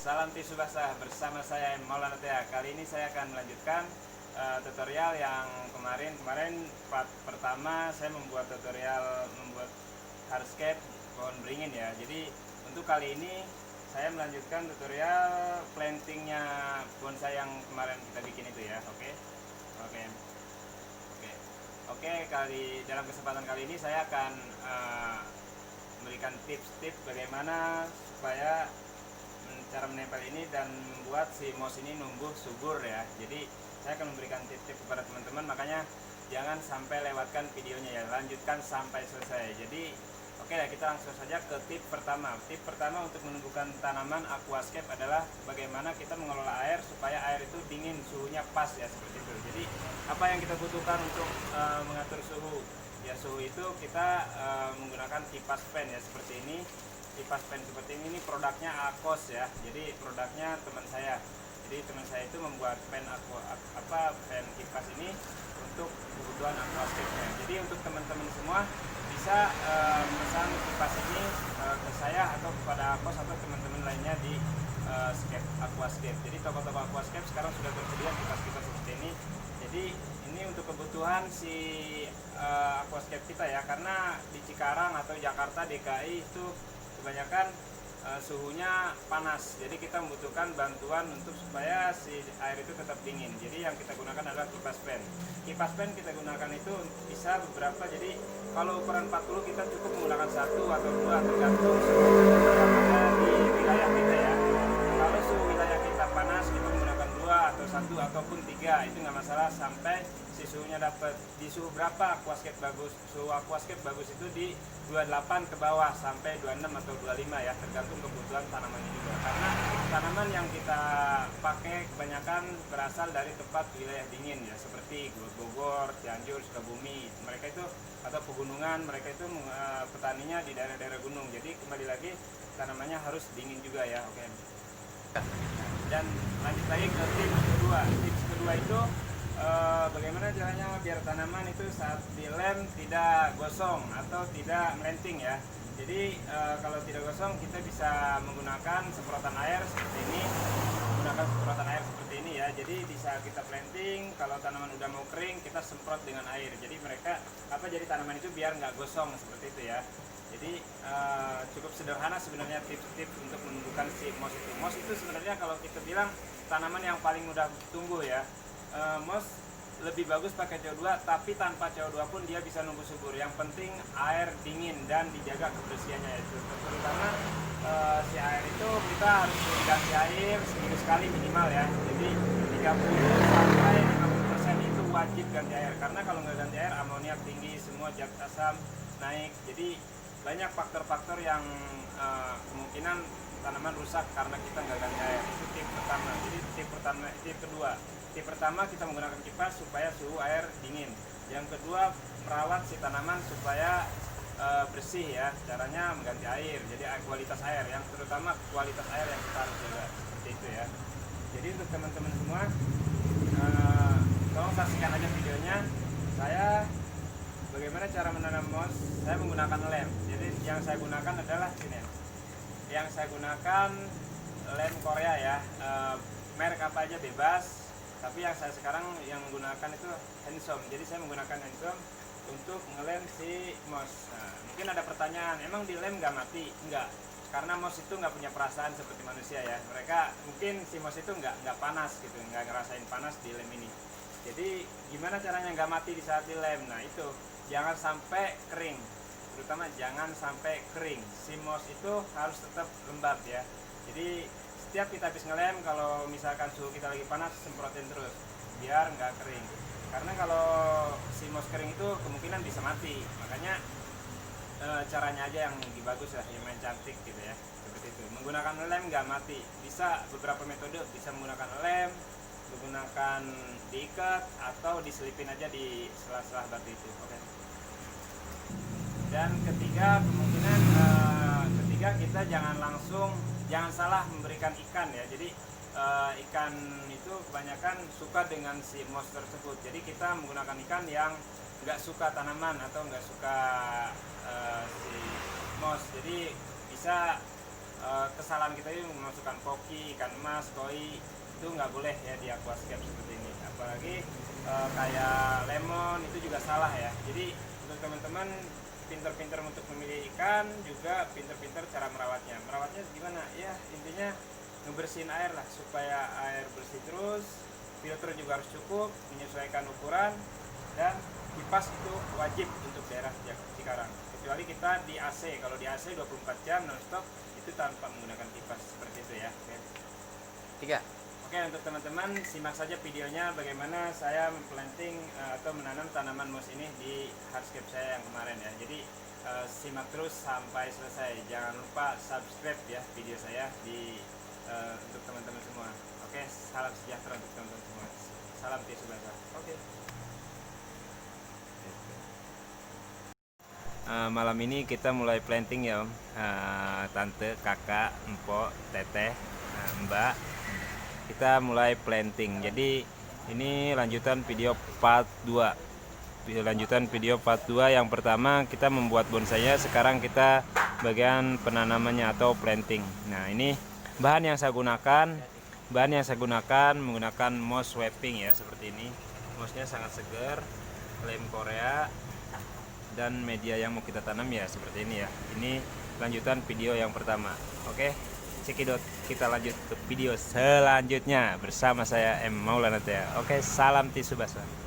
Salam tisu basah, bersama saya Maulana Tea. Kali ini saya akan melanjutkan tutorial yang kemarin part pertama saya membuat tutorial membuat hardscape pohon beringin ya. Jadi untuk kali ini saya melanjutkan tutorial plantingnya bonsai yang kemarin kita bikin itu ya. Oke, dalam kesempatan kali ini saya akan memberikan tips-tips bagaimana supaya cara menempel ini dan membuat si moss ini numbuh subur ya. Jadi saya akan memberikan tips-tips kepada teman-teman, makanya jangan sampai lewatkan videonya ya, lanjutkan sampai selesai. Jadi oke lah, kita langsung saja ke tip pertama. Tip pertama untuk menumbuhkan tanaman aquascape adalah bagaimana kita mengelola air supaya air itu dingin, suhunya pas ya, seperti itu. Jadi apa yang kita butuhkan untuk mengatur suhu ya, suhu itu kita menggunakan kipas fan ya, seperti ini. Kipas fan seperti ini produknya Aquos ya. Jadi produknya teman saya. Jadi teman saya itu membuat fan fan kipas ini untuk kebutuhan aquascape-nya. Jadi untuk teman-teman semua bisa memesan kipas ini ke saya atau kepada Aquos atau teman-teman lainnya di aquascape. Jadi toko-toko aquascape sekarang sudah tersedia kipas-kipas seperti ini. Jadi ini untuk kebutuhan si aquascape kita ya, karena di Cikarang atau Jakarta, DKI itu kebanyakan suhunya panas, jadi kita membutuhkan bantuan untuk supaya si air itu tetap dingin. Jadi yang kita gunakan adalah kipas fan. Kipas fan kita gunakan itu bisa beberapa, jadi kalau ukuran 40 kita cukup menggunakan satu atau dua, tergantung suhu yang ada di wilayah kita ya. Kalau suhu wilayah kita panas, kita menggunakan dua atau satu ataupun tiga, itu nggak masalah sampai si suhunya dapat. Di suhu berapa aquascape bagus? Suhu aquascape bagus itu di 28 ke bawah sampai 26 atau 25 ya, tergantung kebutuhan tanamannya juga. Karena tanaman yang kita pakai kebanyakan berasal dari tempat wilayah dingin ya, seperti Bogor, Cianjur, Sukabumi. Mereka itu atau pegunungan, mereka itu petaninya di daerah-daerah gunung. Jadi kembali lagi tanamannya harus dingin juga ya. Oke. Dan lanjut lagi ke tips kedua. Tips kedua itu bagaimana caranya biar tanaman itu saat dilem tidak gosong atau tidak melenting ya. Jadi kalau tidak gosong kita bisa menggunakan semprotan air seperti ini. Ya. Jadi di saat kita planting, kalau tanaman udah mau kering, kita semprot dengan air. Jadi jadi tanaman itu biar nggak gosong seperti itu ya. Jadi cukup sederhana sebenarnya tips-tips untuk menumbuhkan si moss itu. Moss itu sebenarnya kalau kita bilang tanaman yang paling mudah tumbuh ya. Moss lebih bagus pakai CO2, tapi tanpa CO2 pun dia bisa numbuh subur. Yang penting air dingin dan dijaga kebersihannya itu. Terutama si air itu kita harus ganti air seminggu sekali minimal ya. Jadi 30 sampai 50% itu wajib ganti air. Karena kalau nggak ganti air, amoniak tinggi, semua zat asam naik. Jadi banyak faktor-faktor yang kemungkinan tanaman rusak karena kita nggak ganti air. Itu tip pertama. Jadi tip kedua. Tip pertama kita menggunakan kipas supaya suhu air dingin. Yang kedua, merawat si tanaman supaya bersih ya. Caranya mengganti air. Jadi kualitas air, yang terutama kualitas air yang kita harus jaga, seperti itu ya. Jadi untuk teman-teman semua, tolong saksikan aja videonya. Saya bagaimana cara menanam moss. Saya menggunakan lem. Jadi yang saya gunakan adalah sini. Yang saya gunakan lem Korea ya. Merek apa aja bebas. Tapi yang saya sekarang yang menggunakan itu Hansom. Jadi saya menggunakan Hansom untuk ngelem si moss. Nah, mungkin ada pertanyaan, emang dilem nggak mati? Enggak, karena moss itu nggak punya perasaan seperti manusia ya. Mereka mungkin si moss itu nggak panas gitu, nggak ngerasain panas di lem ini. Jadi gimana caranya nggak mati di saat dilem? Nah itu jangan sampai kering, terutama jangan sampai kering. Si moss itu harus tetap lembab ya. Jadi setiap kita habis ngelem, kalau misalkan suhu kita lagi panas, semprotin terus biar nggak kering. Karena kalau si moss kering itu kemungkinan bisa mati. Makanya caranya aja yang lebih bagus ya, yang main cantik gitu ya, seperti itu. Menggunakan lem nggak mati. Bisa beberapa metode, bisa menggunakan lem, menggunakan diikat, atau diselipin aja di sela-sela batu itu. Oke. Dan ketiga, kemungkinan kita jangan salah memberikan ikan ya. Jadi ikan itu kebanyakan suka dengan si moss tersebut. Jadi kita menggunakan ikan yang nggak suka tanaman atau nggak suka si moss. Jadi bisa kesalahan kita ini memasukkan koki, ikan emas, koi, itu nggak boleh ya di aquascape seperti ini. Apalagi kayak lemon itu juga salah ya. Jadi untuk teman-teman pinter-pinter untuk memilih ikan, juga pinter-pinter cara merawatnya. Merawatnya gimana? Ya intinya ngebersihin air lah supaya air bersih terus. Filter juga harus cukup, menyesuaikan ukuran, dan kipas itu wajib untuk daerah Cikarang. Kecuali kita di AC, kalau di AC 24 jam nonstop itu tanpa menggunakan kipas seperti itu ya. Tiga. Oke, untuk teman-teman simak saja videonya bagaimana saya memplanting atau menanam tanaman moss ini di hardscape saya yang kemarin ya. Jadi simak terus sampai selesai. Jangan lupa subscribe ya video saya di untuk teman-teman semua. Oke, salam sejahtera untuk teman-teman semua. Salam Tisu Basah. Oke. Malam ini kita mulai planting ya Om. Tante, kakak, empok, teteh, mbak, kita mulai planting. Jadi ini lanjutan video part 2. Lanjutan video part 2 yang pertama kita membuat bonsainya, sekarang kita bagian penanamannya atau planting. Nah, ini bahan yang saya gunakan. Menggunakan moss wrapping ya, seperti ini. Mossnya sangat segar, lem Korea, dan media yang mau kita tanam ya seperti ini ya. Ini lanjutan video yang pertama. Oke, cekidot, kita lanjut ke video selanjutnya bersama saya M Maulana Tia. Oke, salam Tisu Basah.